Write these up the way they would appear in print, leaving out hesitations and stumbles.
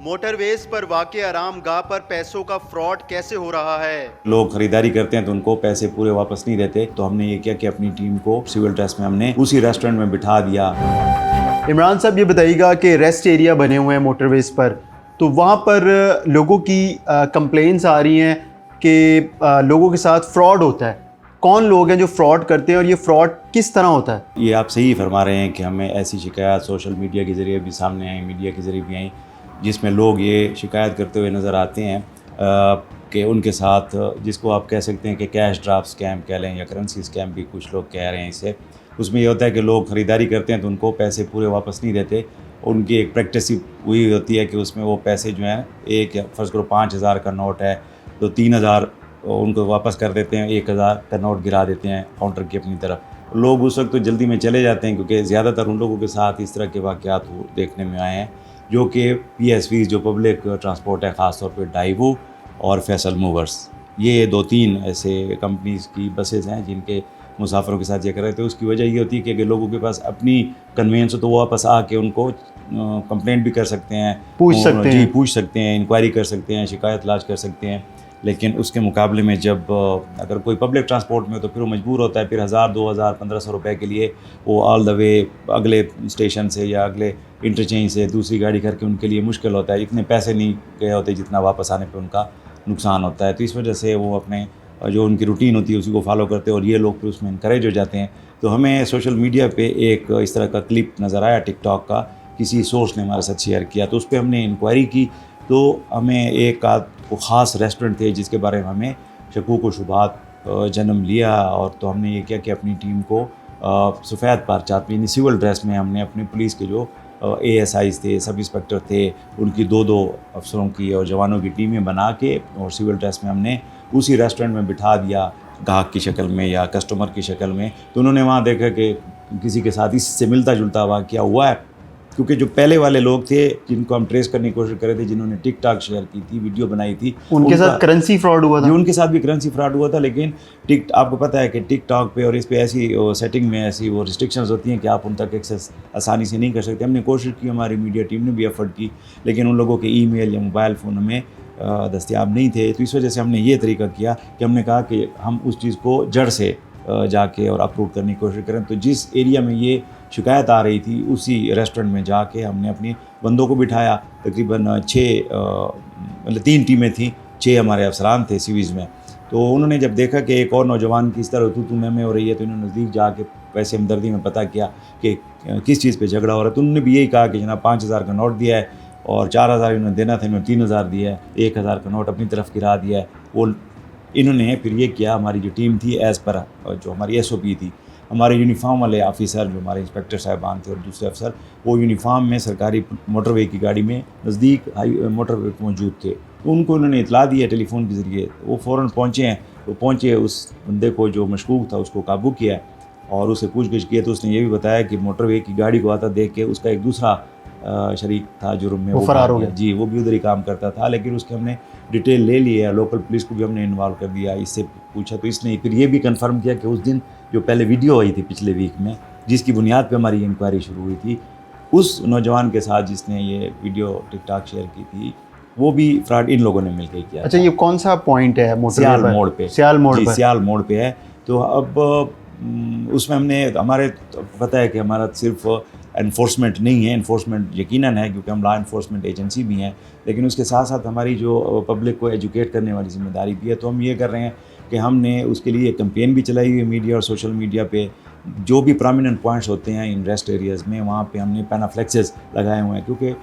Motorways पर वाक़ आराम गाह पर पैसों का फ्रॉड कैसे हो रहा है। लोग खरीदारी करते हैं तो उनको पैसे पूरे वापस नहीं देते, तो हमने ये किया कि अपनी टीम को सिविल ड्रेस में हमने उसी रेस्टोरेंट में बिठा दिया। इमरान साहब ये बताइएगा कि रेस्ट एरिया बने हुए हैं मोटरवेज पर, तो वहाँ पर लोगों की कंप्लेंट्स आ रही हैं कि लोगों के साथ फ्रॉड होता है। कौन लोग हैं जो फ्रॉड करते हैं और ये फ्रॉड किस तरह होता है? ये आप सही फरमा रहे हैं कि हमें ऐसी शिकायत सोशल मीडिया के ज़रिए भी सामने आई, मीडिया के ज़रिए भी आई, जिसमें लोग ये शिकायत करते हुए नज़र आते हैं कि उनके साथ, जिसको आप कह सकते हैं कि कैश ड्राफ्ट स्कैम कह लें या करेंसी स्कैम भी कुछ लोग कह रहे हैं इसे। उसमें ये होता है कि लोग ख़रीदारी करते हैं तो उनको पैसे पूरे वापस नहीं देते। उनकी एक प्रैक्टिस हुई होती है कि उसमें वो पैसे जो हैं, एक फ़र्ज़ करो 5,000 का नोट है तो 3,000 उनको वापस कर देते हैं, 1,000 का नोट गिरा देते हैं काउंटर की अपनी तरफ। लोग उस वक्त तो जल्दी में चले जाते हैं, क्योंकि ज़्यादातर उन लोगों के साथ इस तरह के वाक़यात देखने में आए हैं, जो कि PSVs जो पब्लिक ट्रांसपोर्ट है, ख़ास तौर पे डाइवो और फैसल मूवर्स, ये 2-3 ऐसे कंपनीज़ की बसेज़ हैं जिनके मुसाफिरों के साथ ये कर रहे थे। उसकी वजह ये होती है कि लोगों के पास अपनी कन्वेंस हो तो वो वापस आके उनको कंप्लेंट भी कर सकते हैं, पूछ सकते हैं। पूछ सकते हैं, इंक्वायरी कर सकते हैं, शिकायत लाज कर सकते हैं। लेकिन उसके मुकाबले में जब अगर कोई पब्लिक ट्रांसपोर्ट में हो तो फिर वो मजबूर होता है, फिर 1,000, 2,000, 1,500 रुपए के लिए वो ऑल द वे अगले स्टेशन से या अगले इंटरचेंज से दूसरी गाड़ी करके उनके लिए मुश्किल होता है। इतने पैसे नहीं गए होते जितना वापस आने पे उनका नुकसान होता है। तो इस वजह से वो अपने जो उनकी रूटीन होती है उसी को फॉलो करते हैं और ये लोग फिर उसमें इनकरेज हो जाते हैं। तो हमें सोशल मीडिया पे एक इस तरह का क्लिप नज़र आया टिकटॉक का, किसी सोर्स ने हमारे साथ शेयर किया, तो उस पर हमने इंक्वायरी की। तो हमें एक आध वो ख़ास रेस्टोरेंट थे जिसके बारे में हमें शकूक व शुबात जन्म लिया, और तो हमने ये किया कि अपनी टीम को सफ़ेद परचात में, यानी सिविल ड्रेस में, हमने अपनी पुलिस के जो ASIs थे, सब इंस्पेक्टर थे, उनकी 2-2 अफसरों की और जवानों की टीमें बना के और सिविल ड्रेस में हमने उसी रेस्टोरेंट में बिठा दिया, ग्राहक की शक्ल में या कस्टमर की शक्ल में। तो उन्होंने वहाँ देखा कि किसी के साथ इससे मिलता जुलता वाक़या हुआ है, क्योंकि जो पहले वाले लोग थे जिनको हम ट्रेस करने की कोशिश कर रहे थे, जिन्होंने टिकटॉक शेयर की थी, वीडियो बनाई थी, उनके साथ करेंसी फ्रॉड हुआ था। उनके साथ भी करेंसी फ्रॉड हुआ था। लेकिन आपको पता है कि टिकटॉक पे और इस पे ऐसी सेटिंग में ऐसी वो रिस्ट्रिक्शंस होती हैं कि आप उन तक एक्सेस आसानी से नहीं कर सकते। हमने कोशिश की, हमारी मीडिया टीम ने भी एफर्ट की, लेकिन उन लोगों के ईमेल या मोबाइल फ़ोन में दस्तयाब नहीं थे। तो इस वजह से हमने ये तरीका किया कि हमने कहा कि हम उस चीज़ को जड़ से जाके और अप्रूव करने की कोशिश करें। तो जिस एरिया में ये शिकायत आ रही थी उसी रेस्टोरेंट में जाके हमने अपनी बंदों को बिठाया। तकरीबन 3 टीमें थीं, 6 हमारे अफसरान थे सिविज में। तो उन्होंने जब देखा कि एक और नौजवान की इस तरह तू मैं हो रही है, तो इन्होंने नज़दीक जाके वैसे हमदर्दी में पता किया कि किस चीज़ पे झगड़ा हो रहा है। तो उन्होंने भी यही कहा कि जनाब 5,000 का नोट दिया है और 4,000 इन्होंने देना था, इन्होंने 3,000 दिया है, 1,000 का नोट अपनी तरफ गिरा दिया है। वो इन्होंने फिर ये किया, हमारी जो टीम थी एज़ पर जो हमारी SOP थी, हमारे यूनिफॉर्म वाले ऑफिसर जो हमारे इंस्पेक्टर साहबान थे और दूसरे अफसर, वो यूनिफॉर्म में सरकारी मोटरवे की गाड़ी में नज़दीक मोटरवे मौजूद थे। तो उनको उन्होंने इतला दी है टेलीफोन के ज़रिए, वो फ़ौरन पहुँचे हैं। तो पहुँचे, उस बंदे को जो मशकूक था उसको काबू किया और उससे पूछगिछ की, तो उसने ये भी बताया कि मोटरवे की गाड़ी को आता देख के उसका एक दूसरा शरीक था जुर्म में, वो फरार हो गया। जी, वो भी उधर ही काम करता था। लेकिन उसके हमने डिटेल ले ली है, लोकल पुलिस को भी हमने इन्वॉल्व कर दिया, इससे पूछा। तो इसने फिर ये भी कंफर्म किया कि उस दिन जो पहले वीडियो आई थी पिछले वीक में, जिसकी बुनियाद पे हमारी इंक्वायरी शुरू हुई थी, उस नौजवान के साथ जिसने ये वीडियो टिकटॉक शेयर की थी, वो भी फ्रॉड इन लोगों ने मिलकर किया। अच्छा, ये कौन सा पॉइंट है मोटरवे सियाल पर? मोड़ पे, सियाल मोड़ पर। सियाल मोड़ पे है। तो अब उसमें हमने, हमारे पता है कि हमारा सिर्फ एनफोर्समेंट नहीं है, एनफोर्समेंट यकीनन है क्योंकि हम लॉ एनफोर्समेंट एजेंसी भी हैं, लेकिन उसके साथ साथ हमारी जो पब्लिक को एजुकेट करने वाली जिम्मेदारी भी है। तो हम ये कर रहे हैं कि हमने उसके लिए कैंपेन भी चलाई हुई है मीडिया और सोशल मीडिया पे। जो भी प्रोमिनेंट पॉइंट्स होते हैं इन रेस्ट एरियाज़ में, वहाँ पे हमने पैनाफ्लेक्सेस लगाए हुए हैं, क्योंकि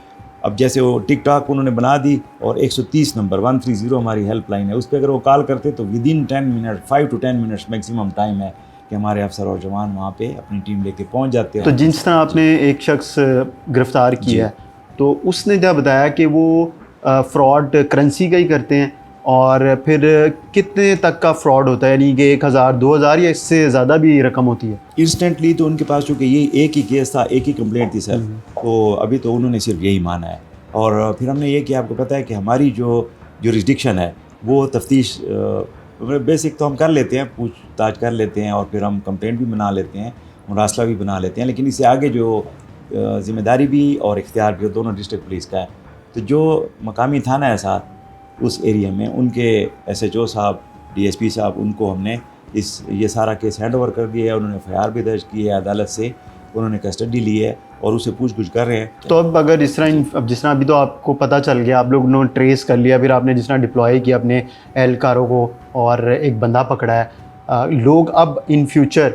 अब जैसे वो टिकटॉक उन्होंने बना दी और 130 नंबर 130 हमारी हेल्पलाइन है, उस पर अगर वो कॉल करते तो within 10 minute, 5 to 10 minutes maximum time है कि हमारे अफसर और जवान वहाँ पे अपनी टीम लेके पहुँच जाते हैं। तो जिस तरह आपने एक शख्स गिरफ्तार किया है, तो उसने क्या बताया कि वो फ्रॉड करेंसी का ही करते हैं, और फिर कितने तक का फ्रॉड होता है, यानी कि 1,000, 2,000 या इससे ज़्यादा भी रकम होती है? इंस्टेंटली तो उनके पास, चूँकि ये एक ही केस था, एक ही कंप्लेंट थी सर, तो अभी तो उन्होंने सिर्फ यही माना है। और फिर हमने ये किया, आपको पता है कि हमारी जो जुरिस्डिक्शन है वो तफ्तीश बेसिक तो हम कर लेते हैं, पूछताछ कर लेते हैं और फिर हम कंप्लेंट भी बना लेते हैं, मुरासला भी बना लेते हैं, लेकिन इससे आगे जो जिम्मेदारी भी और इख्तियार भी दोनों डिस्ट्रिक्ट पुलिस का है। तो जो मकामी थाना है साथ उस एरिया में, उनके SHO साहब, DSP साहब, उनको हमने ये सारा केस हैंड ओवर कर दिया है। उन्होंने FIR भी दर्ज की है, अदालत से उन्होंने कस्टडी ली है और उसे पूछ-गुछ कर रहे हैं। तो अब अगर अब जिस तरह अभी तो आपको पता चल गया, आप लोग ने ट्रेस कर लिया, फिर आपने जिस तरह डिप्लॉय किया अपने एहलकारों को और एक बंदा पकड़ा है, लोग अब इन फ्यूचर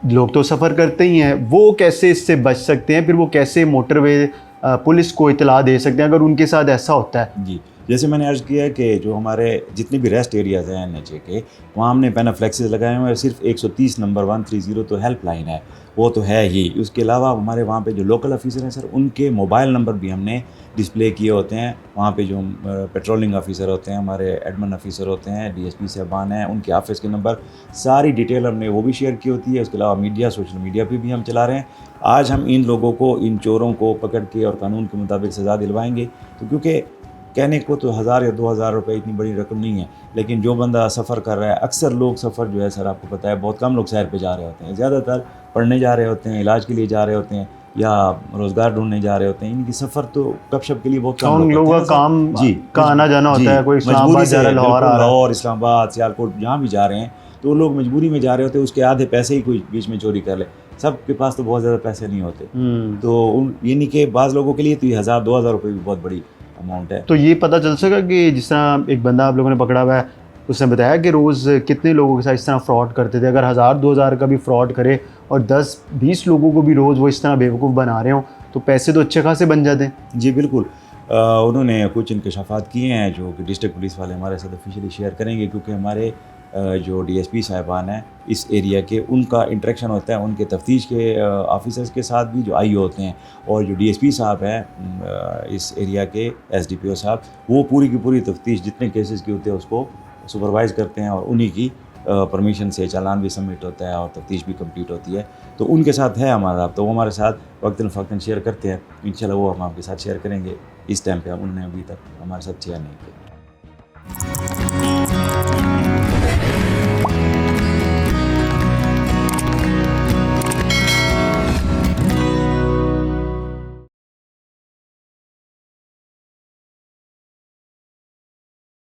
लोग तो सफ़र करते ही हैं, वो कैसे इससे बच सकते हैं? फिर वो कैसे मोटरवे पुलिस को इतला दे सकते हैं अगर उनके साथ ऐसा होता है? जी, जैसे मैंने अर्ज़ किया कि जो हमारे जितने भी रेस्ट एरियाज़ हैं NHA के, वहाँ हमने पैनाफ्लेक्सेस लगाए हुए हैं। सिर्फ 130 नंबर 130 तो हेल्पलाइन है, वो तो है ही। उसके अलावा हमारे वहाँ पे जो लोकल ऑफिसर हैं सर, उनके मोबाइल नंबर भी हमने डिस्प्ले किए होते हैं। वहाँ पे जो पेट्रोलिंग ऑफिसर होते हैं, हमारे एडमिन ऑफिसर होते हैं, DSP साहबान हैं, उनके ऑफिस के नंबर, सारी डिटेल हमने वो भी शेयर की होती है। उसके अलावा मीडिया, सोशल मीडिया पे भी हम चला रहे हैं। आज हम इन लोगों को, इन चोरों को पकड़ के और कानून के मुताबिक सज़ा दिलवाएंगे। तो क्योंकि कहने को तो 1000 या 2000 रुपये इतनी बड़ी रकम नहीं है, लेकिन जो बंदा सफ़र कर रहा है, अक्सर लोग सफ़र जो है सर, आपको पता है बहुत कम लोग सैर पे जा रहे होते हैं, ज़्यादातर पढ़ने जा रहे होते हैं, इलाज के लिए जा रहे होते हैं या रोज़गार ढूंढने जा रहे होते हैं। इनकी सफ़र तो गपशप के लिए बहुत कम उन लोगों का काम जी का आना जाना होता है, कोई मजबूरी से लाहौर, इस्लामाबाद, सियालकोट जहाँ भी जा रहे हैं, तो वो लोग मजबूरी में जा रहे होते हैं। उसके आधे पैसे ही कोई बीच में चोरी कर ले। सबके पास तो बहुत ज़्यादा पैसे नहीं होते, तो ये नहीं कि बाज़ लोगों के लिए तो ये 1000-2000 रुपये भी बहुत बड़ी अमाउंट है। तो ये पता चल सका कि जिस तरह एक बंदा आप लोगों ने पकड़ा हुआ है, उसने बताया कि रोज़ कितने लोगों के साथ इस तरह फ्रॉड करते थे? अगर 1000-2000 का भी फ्रॉड करे और 10-20 लोगों को भी रोज़ वो इस तरह बेवकूफ़ बना रहे हों, तो पैसे तो अच्छे खासे बन जाते हैं। जी बिल्कुल। उन्होंने कुछ इंकशाफात किए हैं जो कि डिस्ट्रिक्ट पुलिस वाले हमारे साथ ऑफिशियली शेयर करेंगे, क्योंकि हमारे जो DSP साहिबान हैं इस एरिया के, उनका इंटरेक्शन होता है उनके तफ्तीश के ऑफिसर्स के साथ भी, जो IO होते हैं, और जो DSP साहब हैं इस एरिया के SDPO साहब, वो पूरी की पूरी तफ्तीश जितने केसेस की होते हैं उसको सुपरवाइज़ करते हैं और उन्हीं की परमिशन से चालान भी सबमिट होता है और तफ्तीश भी कंप्लीट होती है। तो उनके साथ है हमारा, तो वो हमारे साथ वक्तन फ़क्तन शेयर करते हैं। इंशाल्लाह वो हम आपके साथ शेयर करेंगे। इस टाइम पे उन्होंने अभी तक हमारे साथ शेयर नहीं किया।